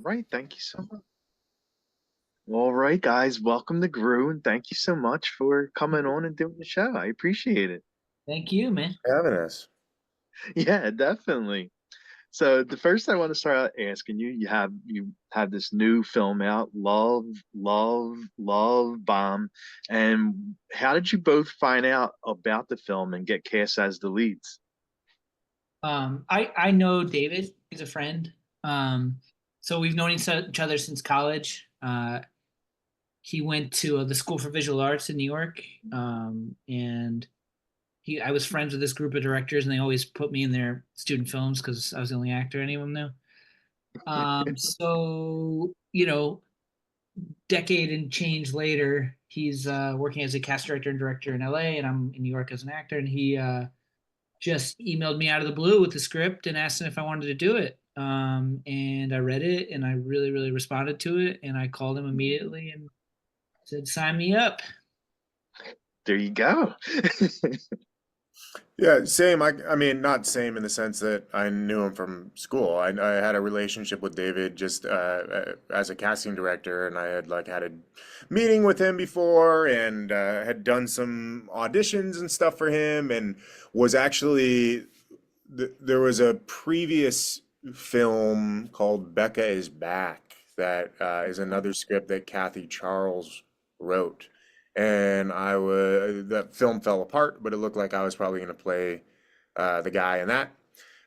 right. Thank you so much. All right, guys. Welcome to Grue, and thank you so much for coming on and doing the show. I appreciate it. Thank you, man. Having us. Yeah, definitely. So the first I want to start out asking you, you have this new film out, Love Bomb, and how did you both find out about the film and get cast as the leads? I know David. He's a friend. Um, so we've known each other since college. He went to the School for Visual Arts in New York, and he I was friends with this group of directors, and they always put me in their student films because I was the only actor any of them knew. So decade and change later, he's working as a cast director and director in LA, and I'm in New York as an actor, and he just emailed me out of the blue with the script and asked if I wanted to do it. And I read it and I really, really responded to it. And I called him immediately and said, sign me up. There you go. Yeah, same. I mean, not same in the sense that I knew him from school. I had a relationship with David just as a casting director, and I had like had a meeting with him before, and had done some auditions and stuff for him, and was actually there was a previous film called Becca is Back that is another script that Kathy Charles wrote. And that film fell apart, but it looked like I was probably going to play the guy in that.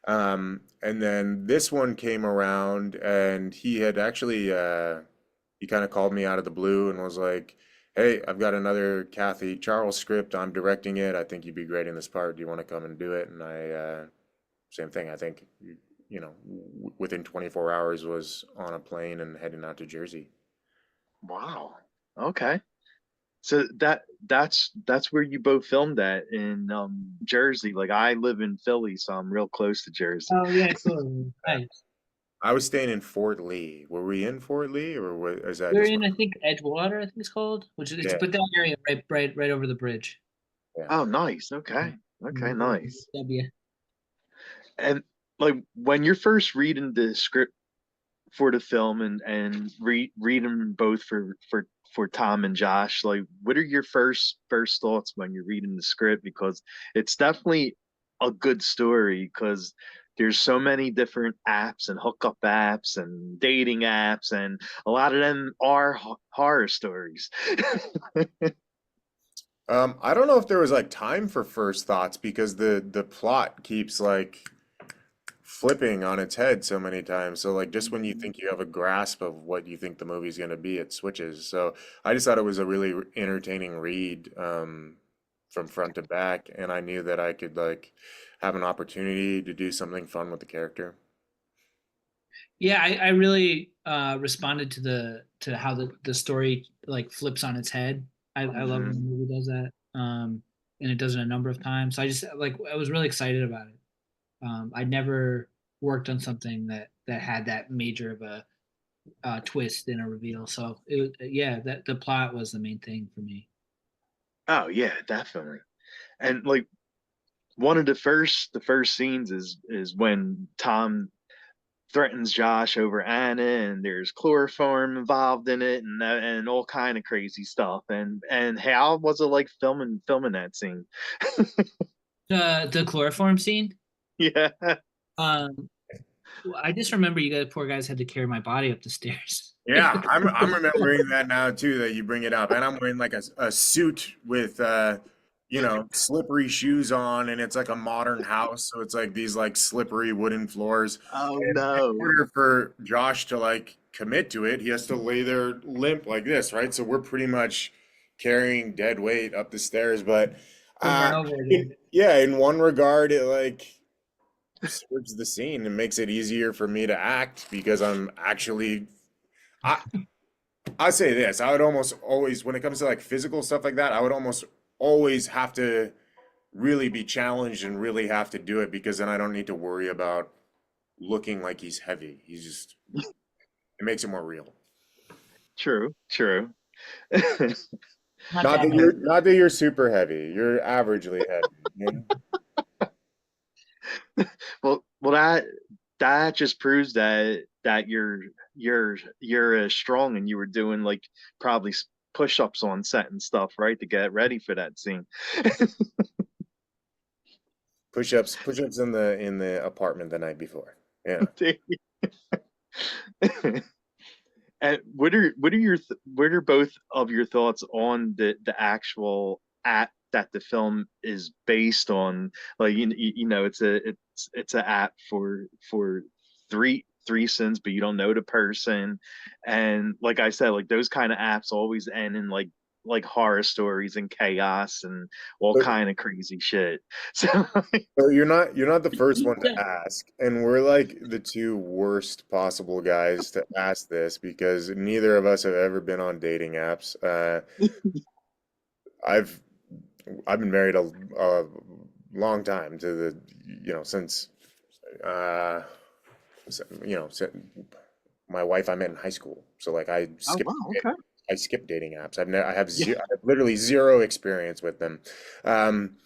And then this one came around, and he had actually he kind of called me out of the blue and was like, "Hey, I've got another Kathy Charles script. I'm directing it. I think you'd be great in this part. Do you want to come and do it?" And same thing. I think within 24 hours was on a plane and heading out to Jersey. Wow. Okay. So that's where you both filmed at in Jersey. Like I live in Philly, so I'm real close to Jersey. Oh, yeah, cool. Nice. I was staying in Fort Lee. Were we in Fort Lee, or is that We're just? in, I think, Edgewater, I think it's called, which is, Yeah, but that area right over the bridge. yeah. Oh, nice. Okay. Okay, nice. W. And like when you're first reading the script for the film and read them both for Tom and Josh, like what are your first thoughts when you're reading the script? Because it's definitely a good story because there's so many different apps and hookup apps and dating apps and a lot of them are horror stories. I don't know if there was like time for first thoughts because the plot keeps like flipping on its head so many times. So like just when you think you have a grasp of what you think the movie's gonna be, it switches. So I just thought it was a really entertaining read from front to back, and I knew that I could like have an opportunity to do something fun with the character. Yeah, I really responded to the how the story like flips on its head. I love when a Mhm. movie does that. And it does it a number of times. So I just like I was really excited about it. I'd never worked on something that had that major of a twist and a reveal. So it was, yeah, that the plot was the main thing for me. Oh yeah, definitely. And like one of the first scenes is when Tom threatens Josh over Anna, and there's chloroform involved in it, and all kind of crazy stuff. And how was it like filming that scene? The chloroform scene. Yeah. Um, I just remember you guys, poor guys, had to carry my body up the stairs. Yeah, I'm remembering that now too that you bring it up. And I'm wearing like a suit with slippery shoes on, and it's like a modern house, so it's like these like slippery wooden floors. Oh And in no. order for Josh to like commit to it, he has to lay there limp like this, right? So we're pretty much carrying dead weight up the stairs, but Over uh and over again. yeah, in one regard it like serves the scene and makes it easier for me to act because I'm actually I I say this, I would almost always, when it comes to like physical stuff like that, I would almost always have to really be challenged and really have to do it because then I don't need to worry about looking like he's heavy. He's just, it makes it more real. True, true. Not that heavy. Not that you're super heavy. You're averagely heavy. You know? Well, that that just proves that you're strong, and you were doing like probably push-ups on set and stuff, right, to get ready for that scene. Push-ups in the apartment the night before. Yeah. And what are both of your thoughts on the actual app that the film is based on? Like you know, it's an app for threesomes, but you don't know the person. And like I said, like those kind of apps always end in like horror stories and chaos and all So, kind of crazy shit. So so you're not the first one to ask, and we're like the two worst possible guys to ask this because neither of us have ever been on dating apps. I've I've been married a long time to since uh my wife I met in high school. So like oh wow, okay. I skip dating apps. I have Yeah. I have literally zero experience with them. Um,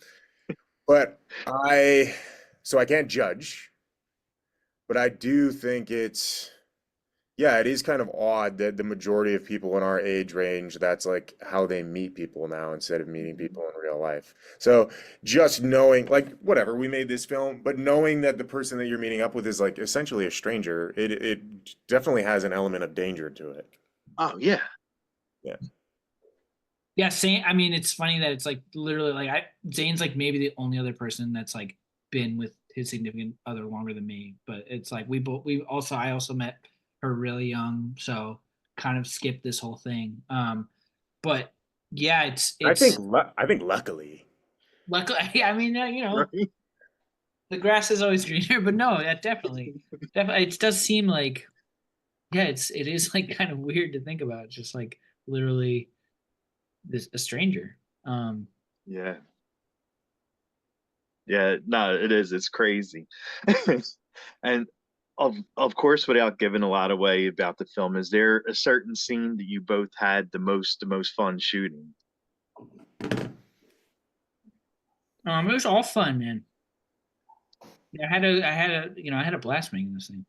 but so I can't judge, but I do think yeah, it is kind of odd that the majority of people in our age range, that's like how they meet people now instead of meeting people in real life. So just knowing, like, whatever, we made this film, but knowing that the person that you're meeting up with is like essentially a stranger, it definitely has an element of danger to it. Oh yeah. Yeah. Yeah, Zane. I mean, it's funny that it's like literally like Zane's like maybe the only other person that's like been with his significant other longer than me. But it's like I also met her really young, so kind of skipped this whole thing. But yeah, it's I think luckily. luckily. I mean, Right. the grass is always greener, but no, that definitely, it does seem like yeah, it is like kind of weird to think about. It's just like literally a stranger. Um, Yeah. Yeah, no, it is. It's crazy. And of course, without giving a lot away about the film, is there a certain scene that you both had the most fun shooting? it was all fun, man. Yeah, I had a blast making this thing.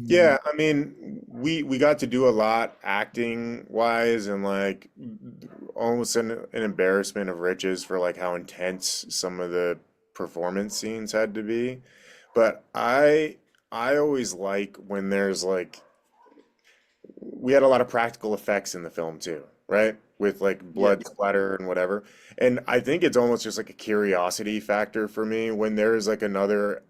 Yeah, I mean, we got to do a lot acting wise and like almost an embarrassment of riches for like how intense some of the performance scenes had to be. But I always like when there's like we had a lot of practical effects in the film too, right? With like Yeah. blood splatter and whatever. And I think it's almost just like a curiosity factor for me when there's like another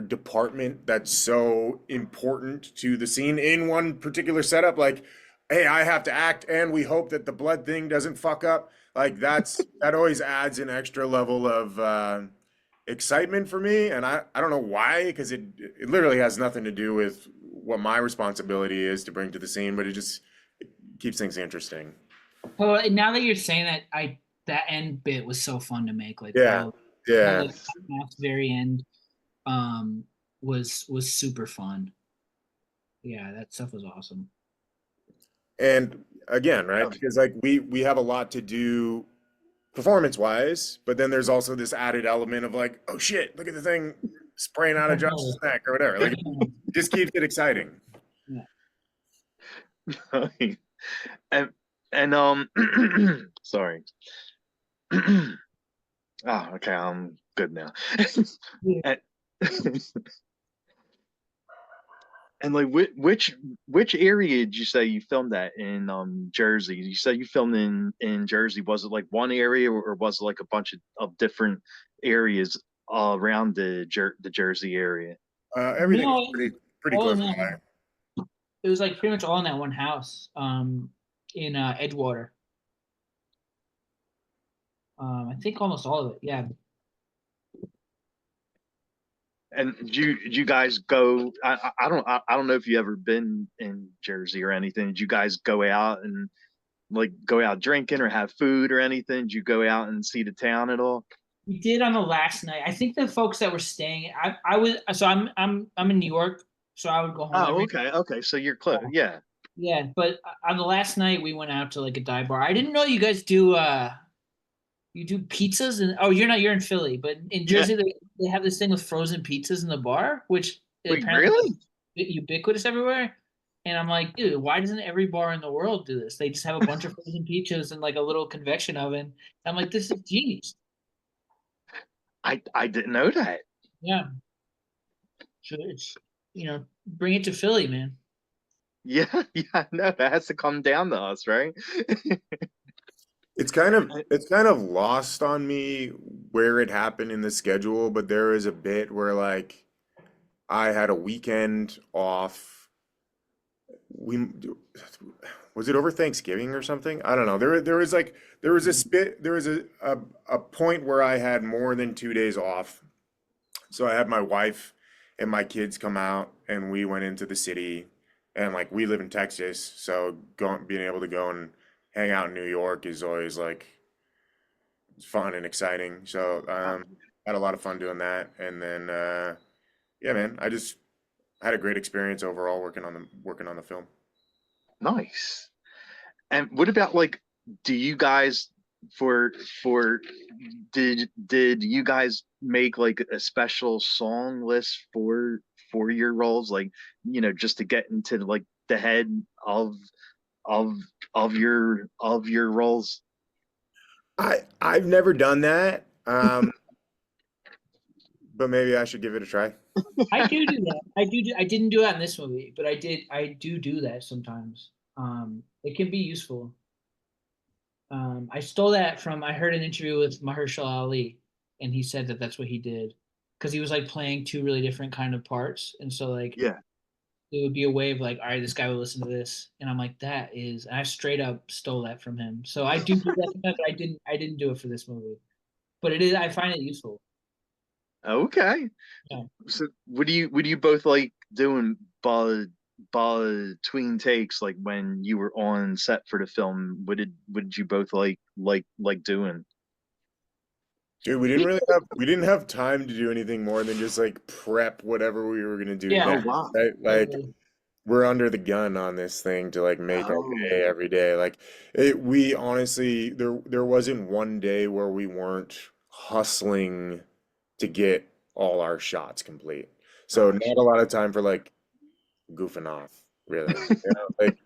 department that's so important to the scene in one particular setup. Like, hey, I have to act, and we hope that the blood thing doesn't fuck up. Like that always adds an extra level of excitement for me, and I don't know why, because it literally has nothing to do with what my responsibility is to bring to the scene, but it keeps things interesting. Well, and now that you're saying that, that end bit was so fun to make. Like Yeah, all yeah. the very end, um, was super fun. Yeah, that stuff was awesome. And again, right? Oh, Because like we have a lot to do performance wise, but then there's also this added element of like, oh shit, look at the thing spraying out of Josh's neck or whatever. Like it just keeps it exciting. Yeah. and sorry. Oh, okay, I'm good now. Yeah. And, and like which area did you say you filmed that in Jersey? You said you filmed in Jersey. Was it like one area, or was it like a bunch of different areas around the Jersey area? Everything was No, pretty all in close that by. one. It was like pretty much all in that one house. In Edgewater. I think almost all of it. Yeah. And did you guys go? I don't know if you ever been in Jersey or anything. Did you guys go out and like go out drinking or have food or anything? Did you go out and see the town at all? We did on the last night. I think the folks that were staying, I was so I'm in New York, so I would go home Oh, every okay, okay. So you're close. Yeah. yeah. But on the last night we went out to like a dive bar. I didn't know you guys do you do pizzas and oh you're not you're in Philly, but in Yeah. Jersey they have this thing with frozen pizzas in the bar, which Wait, apparently really? ubiquitous everywhere. And I'm like, dude, why doesn't every bar in the world do this? They just have a bunch of frozen peaches and like a little convection oven. I'm like, this is genius. I didn't know that. Yeah. So it's, bring it to Philly, man. Yeah, yeah, no, that has to come down to us, right? It's kind of lost on me where it happened in the schedule, but there is a bit where like I had a weekend off. We was it over Thanksgiving or something? I don't know. There was a point where I had more than 2 days off. So I had my wife and my kids come out and we went into the city and like we live in Texas, so being able to go and hang out in New York is always like fun and exciting. So had a lot of fun doing that. And then yeah, man, I just had a great experience overall working on the film. Nice. And what about like, do you guys for for did you guys make like a special song list for your roles, like, just to get into like the head of of your roles? I've never done that, but maybe I should give it a try. I do that. I didn't do that in this movie, but I do that sometimes. It can be useful. I stole that from, I heard an interview with Mahershala Ali, and he said that that's what he did because he was like playing two really different kind of parts, and so like Yeah. it would be a way of like, all right, this guy will listen to this, and I'm like, I straight up stole that from him. So I do that sometimes, but I didn't do it for this movie, but it is, I find it useful. Okay. Yeah. So what do you both like doing between takes, like when you were on set for the film? What did you both like doing? Dude, we didn't have time to do anything more than just like prep whatever we were gonna do Oh, Yeah. next. wow. Right? Like Totally. we're under the gun on this thing to like make our Oh, day every day. Like we honestly there wasn't one day where we weren't hustling to get all our shots complete. So gosh. not a lot of time for like goofing off, really. Like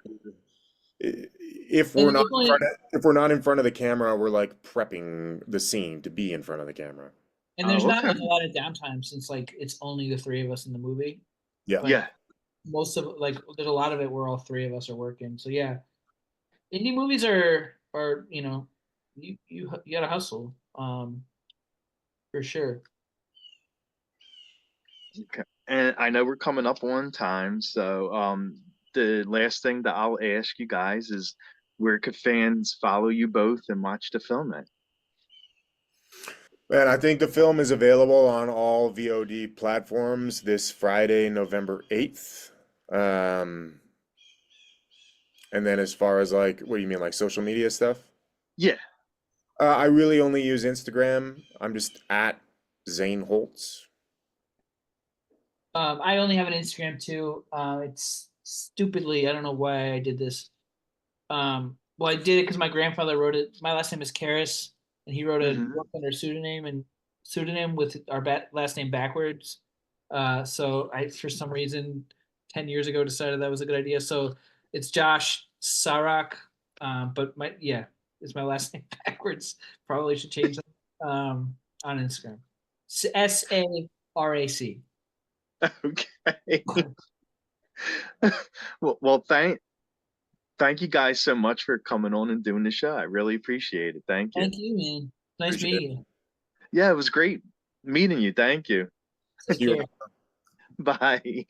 if we're And not there's in front only of, if we're not in front of the camera, we're like prepping the scene to be in front of the camera. and there's Oh, not okay. like a lot of downtime since like it's only the three of us in the movie. Yeah. Like Yeah. most of like there's a lot of it where all three of us are working. So yeah, indie movies are you gotta hustle for sure. Okay. And I know we're coming up on time, so the last thing that I'll ask you guys is, where could fans follow you both and watch the film at? And I think the film is available on all VOD platforms this Friday, November 8th. Um, and then as far as like, what do you mean, like social media stuff? Yeah. I really only use Instagram. I'm just at Zane Holtz. I only have an Instagram too. It's stupidly, I don't know why I did this. Well, I did it because my grandfather wrote it. My last name is Caras, and he wrote a Hmm. book under pseudonym with our last name backwards. So I, for some reason, 10 years ago, decided that was a good idea. So it's Josh Sarak, but it's my last name backwards. Probably should change that on Instagram. Sarac. Okay. Well, thank you guys so much for coming on and doing the show. I really appreciate it. Thank you. Thank you, man. Nice Appreciate it. meeting you. Yeah, it was great meeting you. Thank you. Take See you. care. Bye.